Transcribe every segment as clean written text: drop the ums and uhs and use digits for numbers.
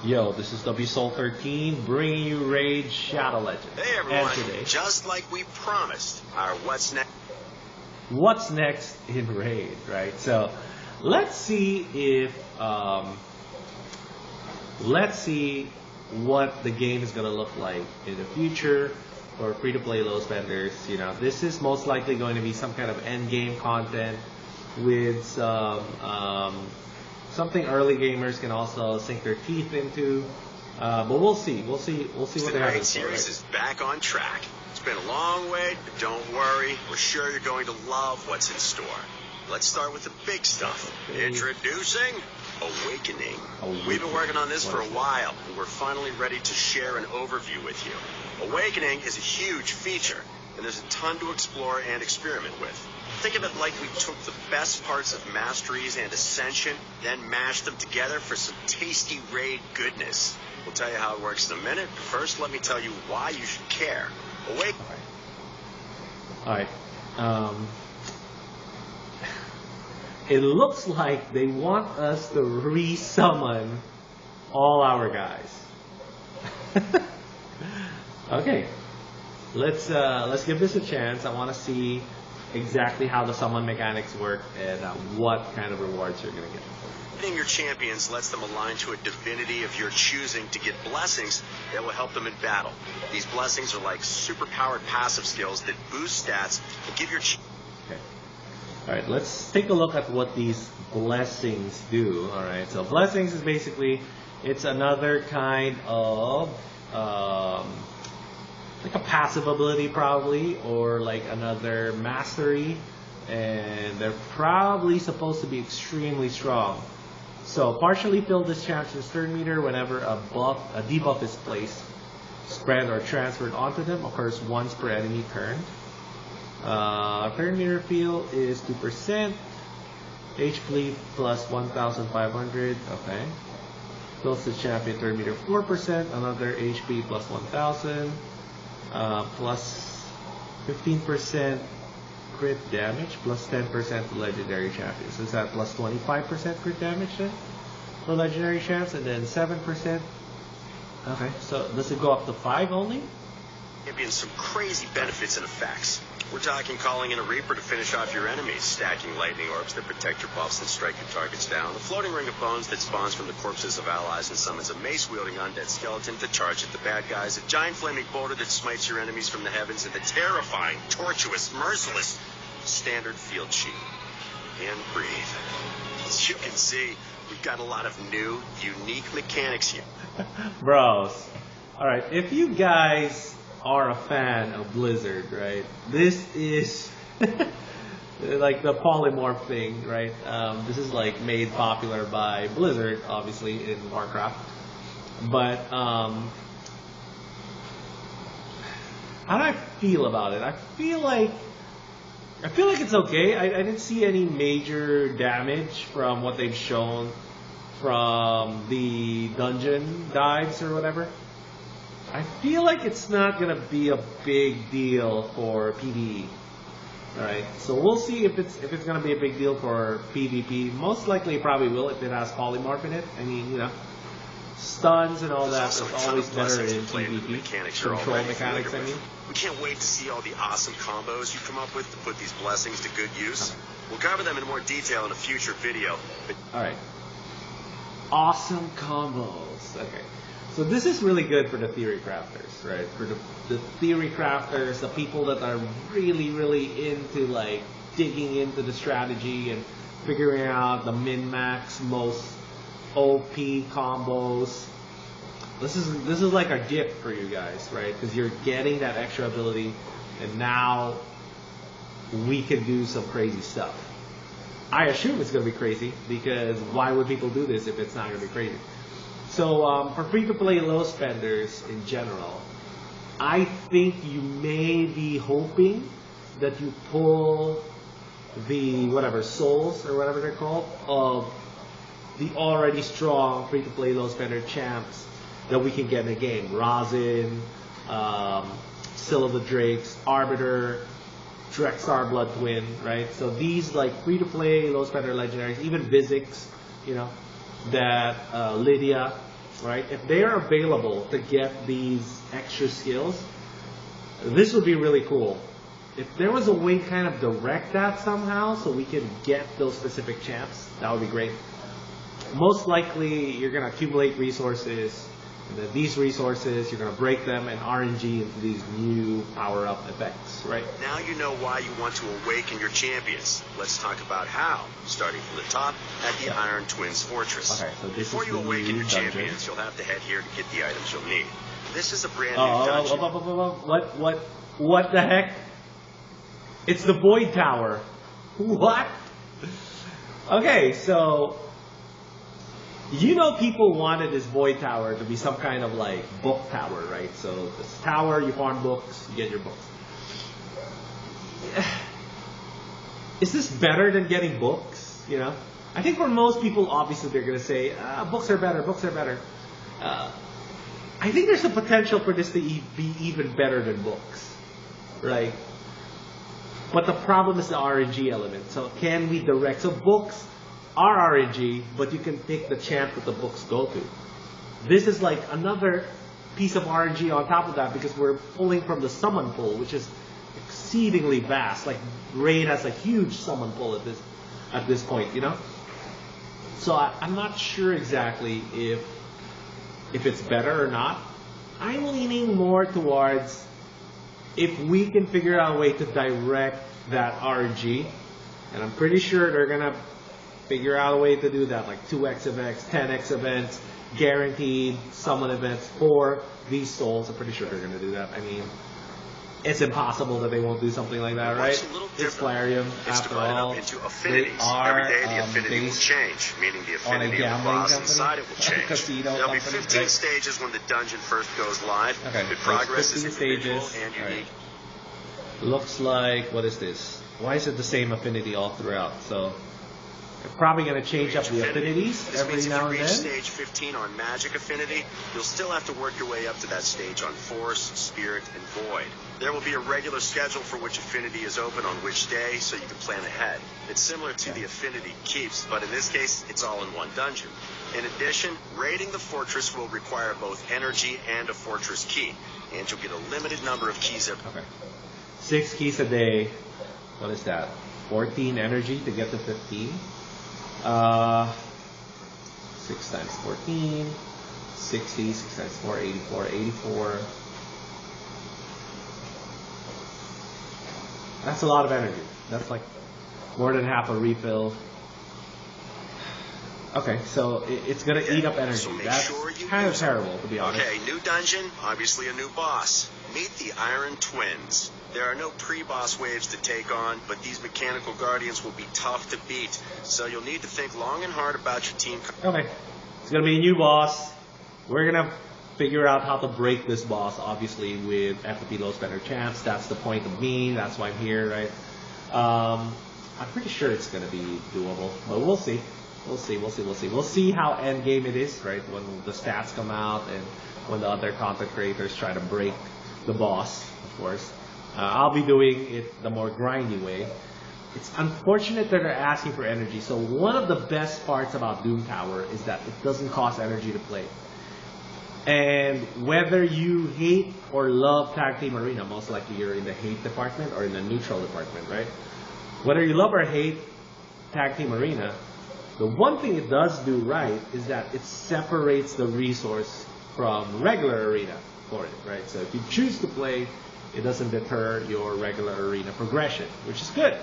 Yo, this is WSoul13 bringing you Raid Shadow Legends. Hey everyone, and today, just like we promised, our What's Next? What's next in Raid, right? So, let's see if, let's see what the game is going to look like in the future for free-to-play low spenders. You know, this is most likely going to be some kind of end game content with some, something early gamers can also sink their teeth into, but we'll see. We'll see what they have in The store. series is back on track. It's been a long wait, but don't worry. We're sure you're going to love what's in store. Let's start with the big stuff. Introducing Awakening. We've been working on this for a while, and we're finally ready to share an overview with you. Awakening is a huge feature, and there's a ton to explore and experiment with. Think of it like we took the best parts of Masteries and Ascension, then mashed them together for some tasty raid goodness. We'll tell you how it works in a minute. First, let me tell you why you should care. Alright. It looks like they want us to re-summon all our guys. Okay. Let's give this a chance. I want to see exactly how the summon mechanics work and what kind of rewards you're going to get. Hitting your champions lets them align to a divinity of your choosing to get blessings that will help them in battle. These blessings are like super-powered passive skills that boost stats and give your... Okay. Alright, let's take a look at what these blessings do. Alright, so blessings is basically, it's another kind of... like a passive ability probably, or like another mastery, and they're probably supposed to be extremely strong. So partially fill this champion's turn meter whenever a debuff is placed, spread or transferred onto them, occurs once per enemy turn. Turn meter fill is 2%, HP plus 1,500, okay. Fills the champion turn meter 4%, another HP plus 1,000. Plus 15% crit damage, plus 10% to legendary champions. So is that plus 25% crit damage then for legendary champs, and then 7%? Okay, so does it go up to 5 only? Champions some crazy benefits and effects. We're talking calling in a Reaper to finish off your enemies, stacking lightning orbs that protect your buffs and strike your targets down, the floating ring of bones that spawns from the corpses of allies and summons a mace-wielding undead skeleton to charge at the bad guys, a giant flaming boulder that smites your enemies from the heavens, and the terrifying, tortuous, merciless standard field sheet. And breathe. As you can see, we've got a lot of new, unique mechanics here. Bros, alright, if you guys are a fan of Blizzard, right? This is like the polymorph thing, right? This is like made popular by Blizzard, obviously, in Warcraft. But how do I feel about it? I feel like it's okay. I didn't see any major damage from what they've shown from the dungeon dives or whatever. I feel like it's not going to be a big deal for PvE. Alright, so we'll see if it's going to be a big deal for PvP. Most likely it probably will if it has polymorph in it. I mean, you know, stuns and all that is always better in PvP. Control mechanics, I mean. We can't wait to see all the awesome combos you come up with to put these blessings to good use. We'll cover them in more detail in a future video. Alright. Awesome combos. Okay. So this is really good for the theory crafters, right? For the theory crafters, the people that are really, really into like digging into the strategy and figuring out the min-max, most OP combos. This is like a gift for you guys, right? Because you're getting that extra ability, and now we can do some crazy stuff. I assume it's going to be crazy, because why would people do this if it's not going to be crazy? So for free-to-play low spenders in general, I think you may be hoping that you pull the whatever souls or whatever they're called of the already strong free-to-play low spender champs that we can get in the game. Rosin, Seal of the Drakes, Arbiter, Drexar Blood Twin, right? So these like free-to-play low spender legendaries, even Vizix, you know, that Lydia, right? If they are available to get these extra skills, this would be really cool. If there was a way to kind of direct that somehow so we can get those specific champs, that would be great. Most likely, you're going to accumulate resources, and then these resources, you're going to break them and RNG into these new power-up effects, right? Now you know why you want to awaken your champions. Let's talk about how, starting from the top at the Iron Twins Fortress. Okay, so this Before is you the awaken new your dungeon. champions, you'll have to head here to get the items you'll need. This is a brand new dungeon. What the heck? It's the Void Tower. What? Okay, so you know people wanted this Void Tower to be some kind of like book tower, right? So this tower, you farm books, you get your books. Is this better than getting books? You know, I think for most people, obviously, they're gonna say books are better. Books are better. I think there's a potential for this to be even better than books, right? But the problem is the RNG element. So can we direct? So books are RNG, but you can pick the champ that the books go to. This is like another piece of RNG on top of that because we're pulling from the summon pool, which is exceedingly vast. Like Raid has a huge summon pool at this point, you know. So I'm not sure exactly if it's better or not. I'm leaning more towards if we can figure out a way to direct that RNG, and I'm pretty sure they're gonna figure out a way to do that, like 2x events, 10x events, guaranteed summon events for these souls. I'm pretty sure they're gonna do that. I mean, it's impossible that they won't do something like that, right? It's Clarium, after all. Into They affinities. are Every day the affinity will based change, meaning the on a affinity of the gambling boss company, inside it will change. casino There'll be company, 15 right? stages when the dungeon first goes live. Okay, The so progress is 15 individual stages. and All right. unique. Looks like, what is this? Why is it the same affinity all throughout? So they're probably going to change up the affinities This every means now if and you reach then. stage 15 on magic affinity, you'll still have to work your way up to that stage on force, spirit, and void. There will be a regular schedule for which affinity is open on which day, so you can plan ahead. It's similar to the affinity keeps, but in this case, it's all in one dungeon. In addition, raiding the fortress will require both energy and a fortress key, and you'll get a limited number of keys every. Okay. 6 keys a day. What is that? 14 energy to get to 15. 6 times 14. 60. 6 times 4, 84. 84. That's a lot of energy. That's like more than half a refill. Okay, so it's going to eat up energy. So make That's sure you kind of use it. terrible, to be honest. Okay, new dungeon, obviously a new boss. Meet the Iron Twins. There are no pre-boss waves to take on, but these mechanical guardians will be tough to beat. So you'll need to think long and hard about your team. Okay, it's going to be a new boss. We're going to figure out how to break this boss, obviously, with F2P low spender champs. That's the point of me. That's why I'm here, right? I'm pretty sure it's going to be doable, but we'll see. We'll see how end game it is, right? When the stats come out and when the other content creators try to break the boss, of course. I'll be doing it the more grindy way. It's unfortunate that they're asking for energy. So one of the best parts about Doom Tower is that it doesn't cost energy to play. And whether you hate or love Tag Team Arena, most likely you're in the hate department or in the neutral department, right? Whether you love or hate Tag Team Arena, the one thing it does do right is that it separates the resource from regular arena for it, right? So if you choose to play, it doesn't deter your regular arena progression, which is good.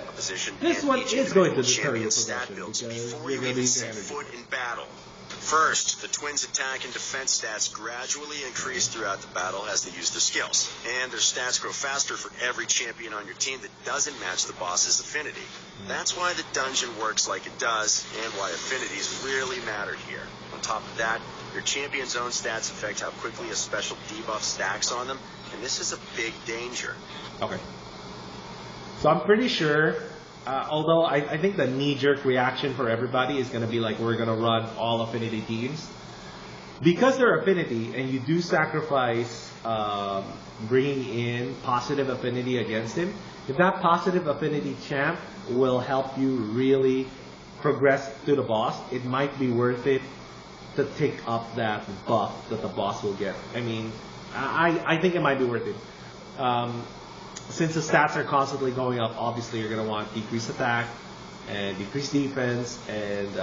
This one is going to deter your progression because before you're you going to even be set energy. foot in battle. First, the Twins' attack and defense stats gradually increase throughout the battle as they use their skills. And their stats grow faster for every champion on your team that doesn't match the boss's affinity. That's why the dungeon works like it does, and why affinities really matter here. On top of that, your champion's own stats affect how quickly a special debuff stacks on them, and this is a big danger. Okay. So I'm pretty sure, although I think the knee-jerk reaction for everybody is going to be like, we're going to run all affinity teams. Because they're affinity, and you do sacrifice bringing in positive affinity against him, if that positive affinity champ will help you really progress to the boss, it might be worth it to take up that buff that the boss will get. I mean, I think it might be worth it. Since the stats are constantly going up, obviously you're going to want decreased attack and decreased defense and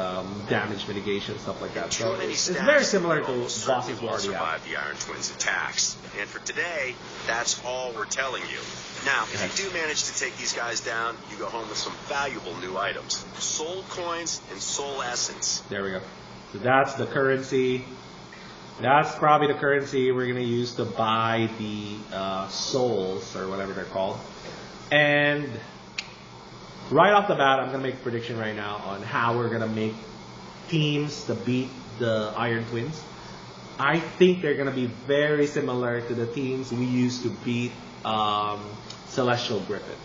damage mitigation, stuff like that. So it's very similar to bosses we already have. The Iron Twins' attacks. And for today, that's all we're telling you. Now, if you do manage to take these guys down, you go home with some valuable new items. Soul coins and soul essence. There we go. So that's the currency. That's probably the currency we're going to use to buy the souls, or whatever they're called. And right off the bat, I'm going to make a prediction right now on how we're going to make teams to beat the Iron Twins. I think they're going to be very similar to the teams we used to beat Celestial Griffin.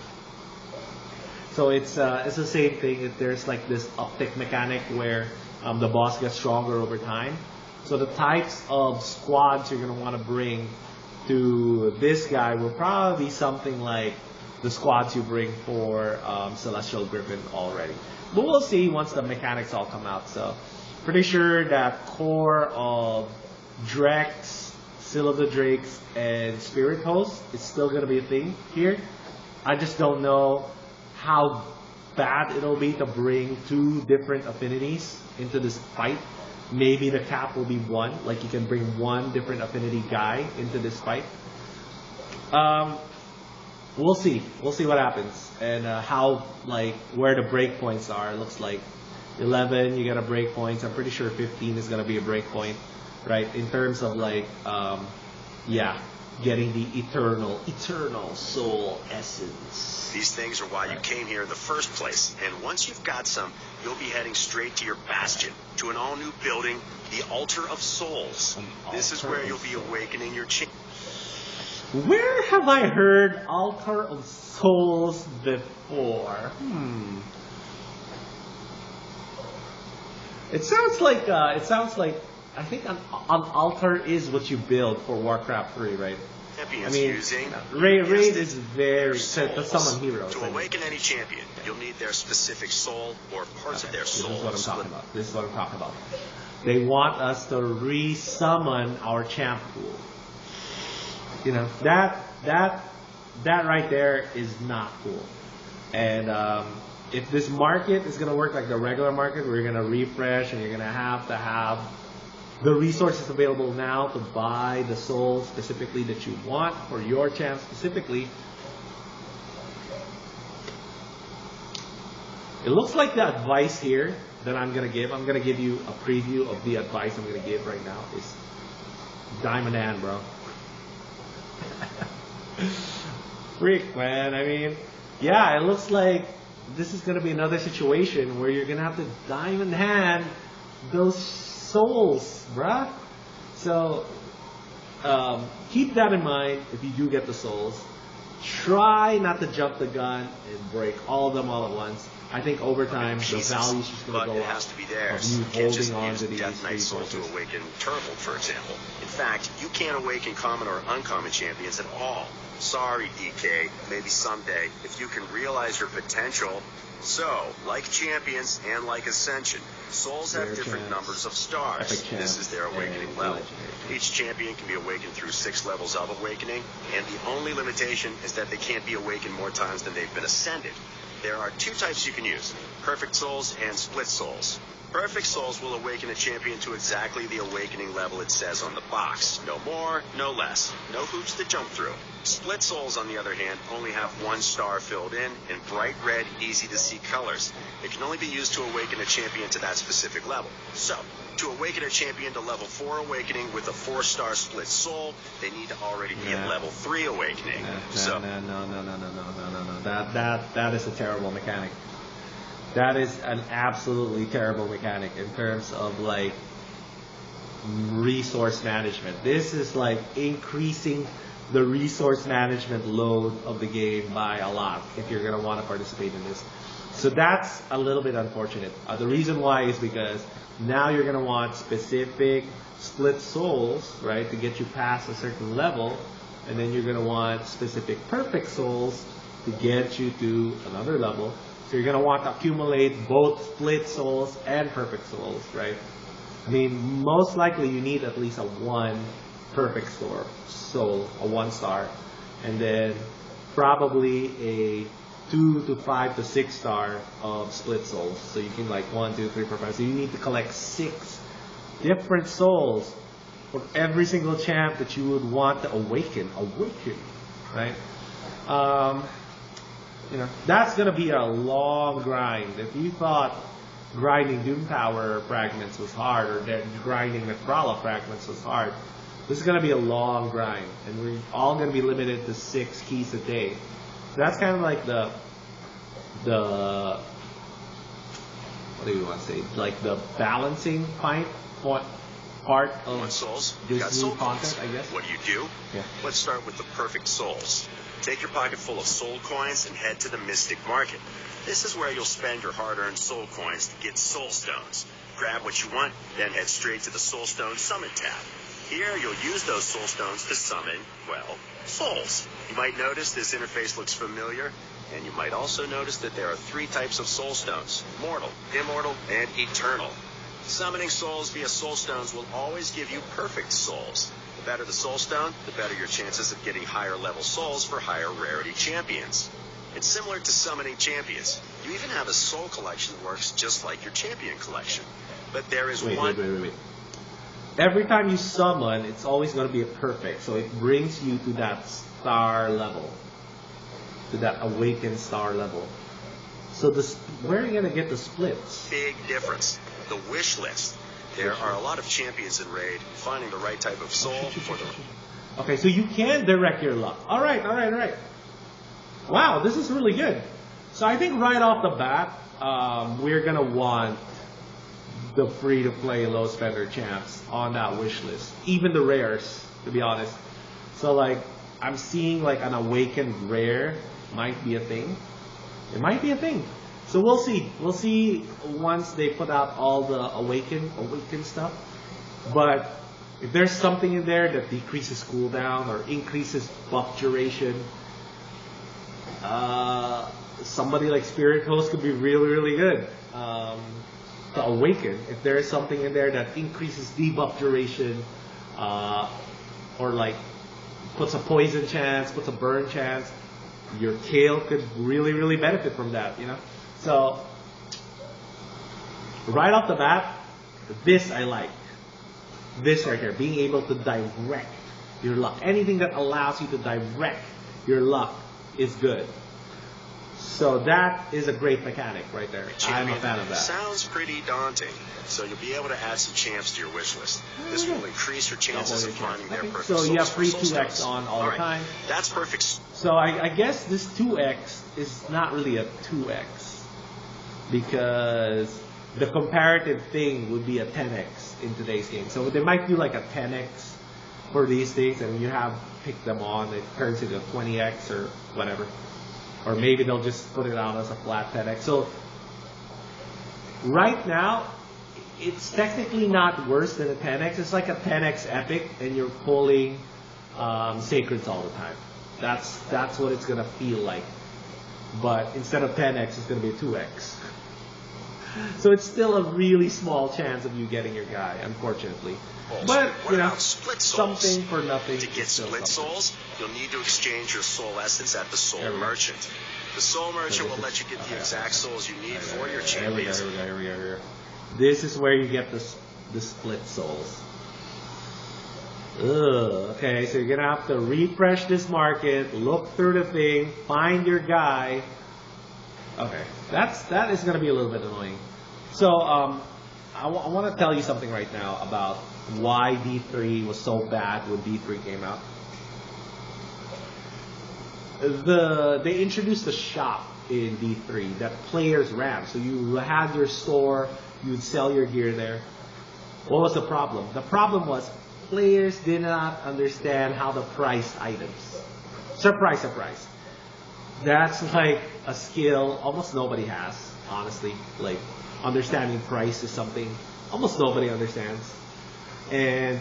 So it's the same thing. There's like this uptick mechanic where the boss gets stronger over time. So the types of squads you're going to want to bring to this guy will probably be something like the squads you bring for Celestial Griffin already. But we'll see once the mechanics all come out. So pretty sure that core of Drex, Seal of the Drakes, and Spirit Host is still going to be a thing here. I just don't know how bad it'll be to bring two different affinities into this fight. Maybe the cap will be one, like you can bring one different affinity guy into this fight. We'll see. We'll see what happens and how, like, where the breakpoints are. It looks like 11, you got a breakpoint. I'm pretty sure 15 is gonna be a breakpoint, right? In terms of like, getting the eternal soul essence. These things are why you came here in the first place. And once you've got some, you'll be heading straight to your bastion, to an all-new building, the Altar of Souls. This is where you'll be awakening your Where have I heard Altar of Souls before? It sounds like I think an altar is what you build for Warcraft 3, right? I mean, raid is very to summon heroes. To awaken any champion, you'll need their specific soul or parts of their soul. This is what I'm talking about. They want us to re-summon our champ pool. You know, that right there is not cool. And if this market is going to work like the regular market, where you're going to refresh and you're going to have the resources available now to buy the souls specifically that you want for your champ specifically. It looks like the advice here that I'm going to give you a preview of the advice I'm going to give right now is Diamond Hand, bro. Freak, man. I mean, yeah, it looks like this is going to be another situation where you're going to have to Diamond Hand those souls, bruh. So keep that in mind if you do get the souls. Try not to jump the gun and break all of them all at once. I think over time the value is just going to go up. It has to be theirs. Of you holding on to these Death Knight soul to awaken Turtle, for example. In fact, you can't awaken common or uncommon champions at all. Sorry, DK. Maybe someday, if you can realize your potential. So, like champions and like Ascension, souls have different numbers of stars. This is their awakening level. Each champion can be awakened through 6 levels of awakening, and the only limitation is that they can't be awakened more times than they've been ascended. There are 2 types you can use, Perfect Souls and Split Souls. Perfect Souls will awaken a champion to exactly the awakening level it says on the box. No more, no less. No hoops to jump through. Split Souls, on the other hand, only have 1 star filled in bright red, easy-to-see colors. It can only be used to awaken a champion to that specific level. So, to awaken a champion to level 4 awakening with a 4-star Split Soul, they need to already be at level 3 awakening. No. That is a terrible mechanic. That is an absolutely terrible mechanic in terms of like resource management. This is like increasing the resource management load of the game by a lot if you're going to want to participate in this. So that's a little bit unfortunate. The reason why is because now you're going to want specific split souls, right, to get you past a certain level, and then you're going to want specific perfect souls to get you to another level. So you're going to want to accumulate both split souls and perfect souls, right? I mean, most likely you need at least a 1 perfect soul, a 1-star, and then probably a 2 to 5 to 6 star of split souls. So you can like 1, 2, 3, 4, 5. So you need to collect 6 different souls for every single champ that you would want to awaken, right? You know, that's gonna be a long grind. If you thought grinding Doom Tower fragments was hard, or that grinding Necrala fragments was hard, this is gonna be a long grind, and we're all gonna be limited to 6 keys a day. So that's kind of like the what do you want to say? Like the balancing part of souls. this new content, I guess. What do you do? Yeah. Let's start with the perfect souls. Take your pocket full of soul coins and head to the Mystic Market. This is where you'll spend your hard-earned soul coins to get soul stones. Grab what you want, then head straight to the Soul Stone Summon tab. Here, you'll use those soul stones to summon, well, souls. You might notice this interface looks familiar, and you might also notice that there are 3 types of soul stones: mortal, immortal, and eternal. Summoning souls via soul stones will always give you perfect souls. The better the soul stone, the better your chances of getting higher level souls for higher rarity champions. It's similar to summoning champions. You even have a soul collection that works just like your champion collection. But there is Wait. Every time you summon, it's always going to be a perfect. So it brings you to that star level. To that awakened star level. So where are you going to get the splits? Big difference. The wish list. There are a lot of champions in Raid. Finding the right type of soul for the... Okay, so you can direct your luck. Alright. Wow, this is really good. So I think right off the bat, we're going to want the free-to-play low-spender champs on that wish list. Even the rares, to be honest. So like, I'm seeing like an awakened rare might be a thing. It might be a thing. So we'll see. We'll see once they put out all the awaken stuff. But if there's something in there that decreases cooldown or increases buff duration, somebody like Spirit Host could be really, really good to awaken. If there is something in there that increases debuff duration, or like puts a poison chance, puts a burn chance, your Kale could really, really benefit from that, you know? So, right off the bat, this I like. This right here, being able to direct your luck. Anything that allows you to direct your luck is good. So that is a great mechanic right there. I'm a fan of that. Sounds pretty daunting. So you'll be able to add some champs to your wish list. This will increase your chances of finding their perfect souls. So you have free 2x on all the time. That's perfect. So I guess this 2x is not really a 2x. Because the comparative thing would be a 10x in today's game. So they might do like a 10x for these things, and you have picked them on, it turns into a 20x or whatever. Or maybe they'll just put it out as a flat 10x. So right now, it's technically not worse than a 10x. It's like a 10x epic, and you're pulling sacreds all the time. That's what it's gonna feel like. But instead of 10x, it's gonna be a 2x. So it's still a really small chance of you getting your guy, unfortunately. But, you know, something for nothing. To get split souls, you'll need to exchange your soul essence at the Soul Merchant. The Soul Merchant will let you get the exact souls you need for your champions. Here we go. This is where you get the split souls. Okay, so you're going to have to refresh this market, look through the thing, find your guy. Okay, that is going to be a little bit annoying. So, I want to tell you something right now about why D3 was so bad when D3 came out. They introduced a shop in D3 that players ran. So you had your store, you'd sell your gear there. What was the problem? The problem was players did not understand how to price items. Surprise. That's like a skill almost nobody has, honestly. Like, understanding price is something almost nobody understands. And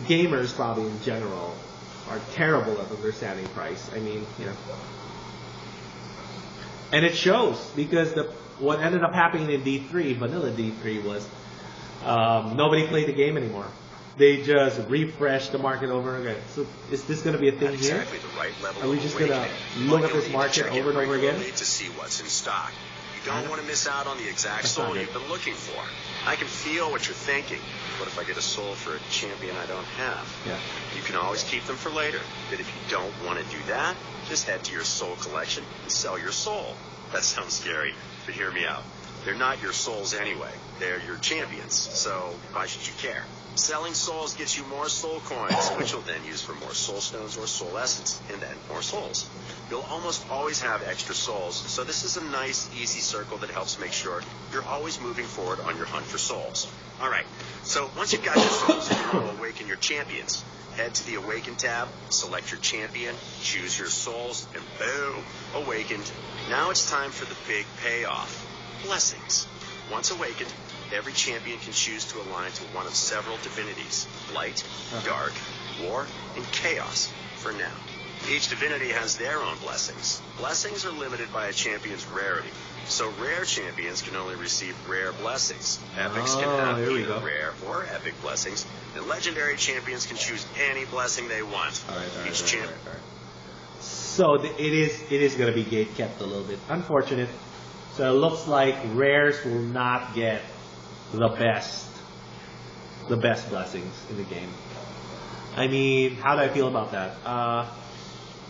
gamers probably in general are terrible at understanding price. I mean, you know. And it shows, because what ended up happening in D3, vanilla D3, was Nobody played the game anymore. They just refresh the market over again. So is this going to be a thing here? Exactly the right level Are we just going to look at this market over and over again? To see what's in stock. You don't want to miss out on the exact soul you've been looking for. I can feel what you're thinking. What if I get a soul for a champion I don't have? Yeah. You can always keep them for later. But if you don't want to do that, just head to your soul collection and sell your soul. That sounds scary, but hear me out. They're not your souls anyway. They're your champions. So why should you care? Selling souls gets you more soul coins, which you'll then use for more soul stones or soul essence, and then more souls. You'll almost always have extra souls, so this is a nice, easy circle that helps make sure you're always moving forward on your hunt for souls. All right, so once you've got your souls, you will awaken your champions. Head to the Awaken tab, select your champion, choose your souls, and boom, awakened. Now it's time for the big payoff. Blessings. Once awakened, every champion can choose to align to one of several divinities: light, dark, war, and chaos for now. Each divinity has their own blessings. Blessings are limited by a champion's rarity. So rare champions can only receive rare blessings. Epics can have either rare or epic blessings. And legendary champions can choose any blessing they want. Each champion. So it is going to be gate kept a little bit. Unfortunate. So it looks like rares will not get the best blessings in the game. I mean, how do I feel about that?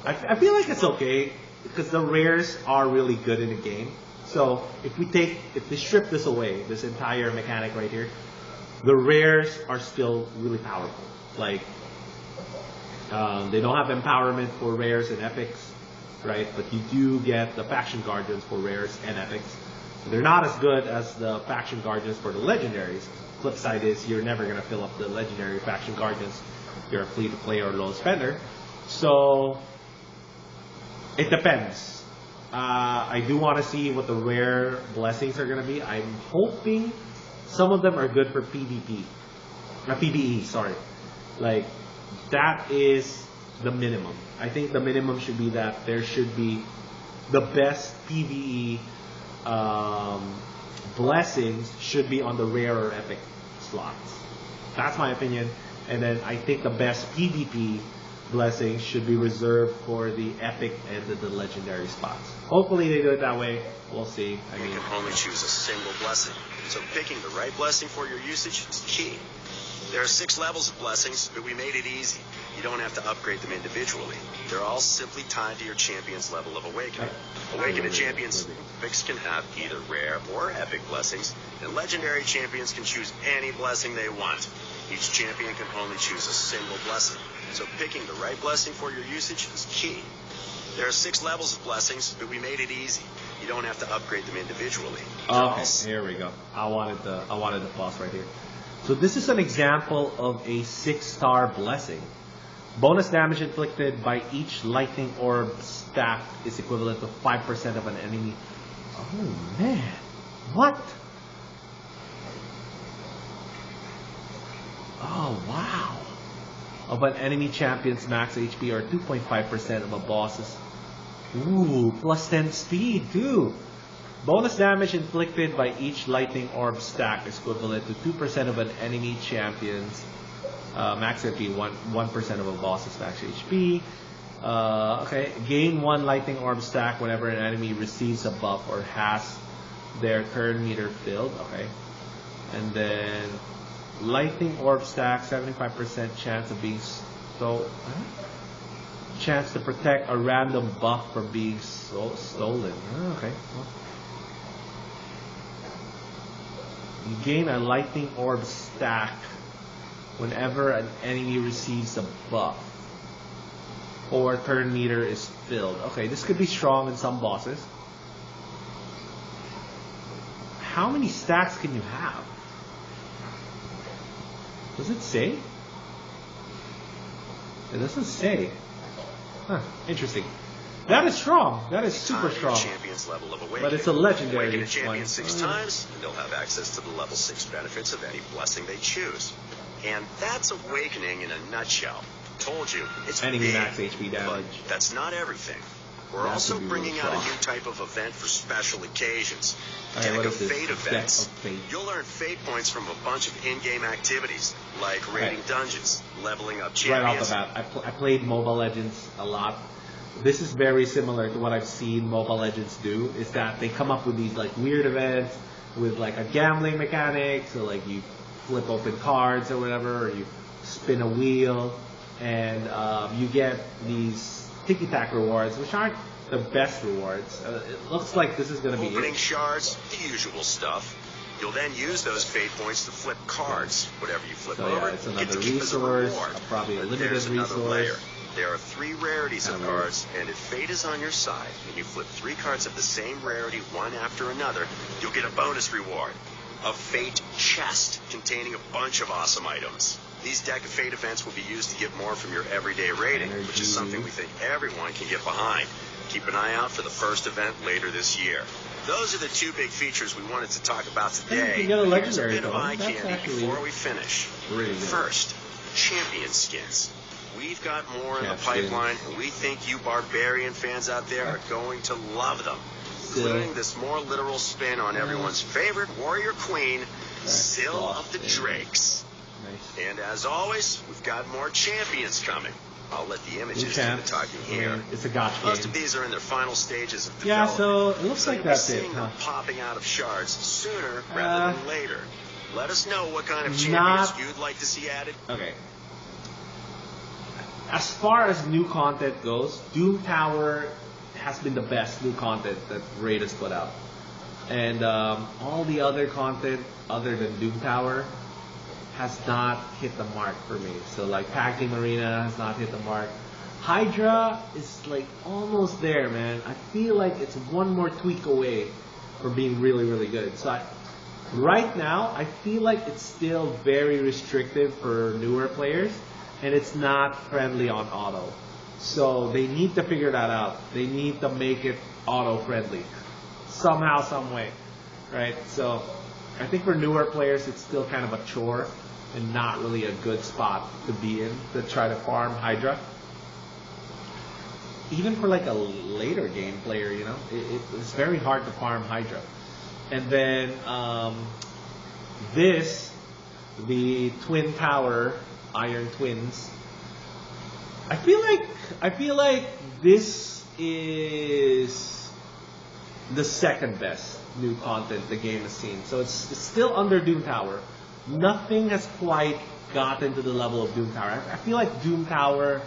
I feel like it's okay because the rares are really good in the game. So if we strip this away, this entire mechanic right here, the rares are still really powerful. Like they don't have empowerment for rares and epics, right? But you do get the faction guardians for rares and epics. They're not as good as the faction guardians for the legendaries. Flip side is you're never going to fill up the legendary faction guardians. You're a free-to-play or low spender. So it depends. I do want to see what the rare blessings are going to be. I'm hoping some of them are good for PvP. Not PvE, sorry. Like, that is the minimum. I think the minimum should be that there should be the best PvE blessings should be on the rare or epic slots. That's my opinion. And then I think the best PvP blessings should be reserved for the epic and the legendary spots. Hopefully they do it that way. We'll see. I mean, you can only choose a single blessing. So picking the right blessing for your usage is key. There are 6 levels of blessings, but we made it easy. You don't have to upgrade them individually. They're all simply tied to your champion's level of awakening. Awakened champions can have either rare or epic blessings, and legendary champions can choose any blessing they want. Each champion can only choose a single blessing, so picking the right blessing for your usage is key. There are 6 levels of blessings, but we made it easy. You don't have to upgrade them individually. Okay, here we go. I wanted the pause right here. So this is an example of a 6-star blessing. Bonus damage inflicted by each lightning orb stack is equivalent to 5% of an enemy. Oh man, what? Oh wow. Of an enemy champion's max HP or 2.5% of a boss's. Ooh, plus 10 speed too. Bonus damage inflicted by each lightning orb stack is equivalent to 2% of an enemy champion's max HP, 1% of a boss's max HP. Okay, gain 1 lightning orb stack whenever an enemy receives a buff or has their turn meter filled. Okay, and then lightning orb stack, 75% chance of being chance to protect a random buff from being stolen. Oh, okay. Well, you gain a lightning orb stack whenever an enemy receives a buff or turn meter is filled. Okay, this could be strong in some bosses. How many stacks can you have? Does it say? It doesn't say. Huh, interesting. That is strong. That is super strong. Champion's level of but it's a legendary Awaken a champion 6 times, and they'll have access to the level 6 benefits of any blessing they choose. And that's awakening in a nutshell. Told you, it's enemy big, max HP damage. But that's not everything. We're also bringing out a new type of event for special occasions. Right, Deck of Fate events. You'll earn Fate points from a bunch of in-game activities, like raiding dungeons, leveling up champions. Right off the bat, I played Mobile Legends a lot. This is very similar to what I've seen Mobile Legends do, is that they come up with these like weird events with like a gambling mechanic, so like you flip open cards or whatever, or you spin a wheel, and you get these ticky-tack rewards, which aren't the best rewards. It looks like this is going to be opening shards, the usual stuff. You'll then use those fate points to flip cards. Whatever you flip over, it's another get to keep as a resource, reward. probably a limited There's another layer. resource. There are 3 rarities of cards, and if fate is on your side, and you flip 3 cards of the same rarity one after another, you'll get a bonus reward. A fate chest containing a bunch of awesome items. These Deck of Fate events will be used to get more from your everyday rating, which is something we think everyone can get behind. Keep an eye out for the first event later this year. Those are the 2 big features we wanted to talk about today. You get a Here's a legendary bit of though. eye That's candy actually before we finish. really good. First, champion skins. We've got more in the Champ pipeline, and we think you barbarian fans out there are going to love them. Including this more literal spin on everyone's favorite warrior queen, Syl of the Drakes. Nice. And as always, we've got more champions coming. I'll let the images do the talking here. It's a gotcha Most game. of these are in their final stages of Yeah, development. so it looks like you'll that's be it, seeing huh? them popping out of shards sooner rather than later. Let us know what kind of champions Not- you'd like to see added. Okay. As far as new content goes, Doom Tower has been the best new content that Raid has put out. And all the other content other than Doom Tower has not hit the mark for me. So like Tag Team Arena has not hit the mark. Hydra is like almost there, man. I feel like it's one more tweak away from being really, really good. So right now, I feel like it's still very restrictive for newer players, and it's not friendly on auto. So they need to figure that out. They need to make it auto-friendly somehow, some way, right? So I think for newer players, it's still kind of a chore and not really a good spot to be in to try to farm Hydra. Even for like a later game player, you know, it's very hard to farm Hydra. And then the Twin Tower, Iron Twins. I feel like this is the second best new content the game has seen. So it's still under Doom Tower. Nothing has quite gotten to the level of Doom Tower. I feel like Doom Tower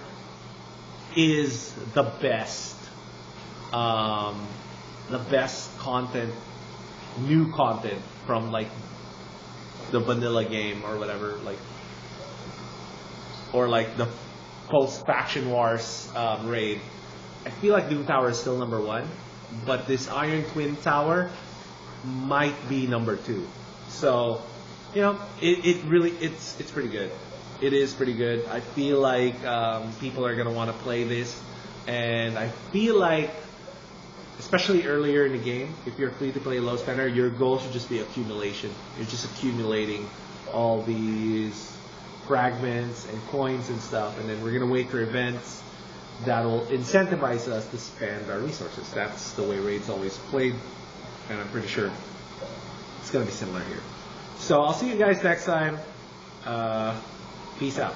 is the best content, new content from like the vanilla game or whatever, like, or like the post Faction Wars raid. I feel like Doom Tower is still number 1, but this Iron Twin Tower might be number 2. So, you know, it's pretty good. It is pretty good. I feel like people are gonna want to play this, and I feel like, especially earlier in the game, if you're free to play low spender, your goal should just be accumulation. You're just accumulating all these fragments and coins and stuff, and then we're gonna wait for events that will incentivize us to spend our resources. That's the way Raid's always played, and I'm pretty sure it's gonna be similar here. So I'll see you guys next time. Peace out.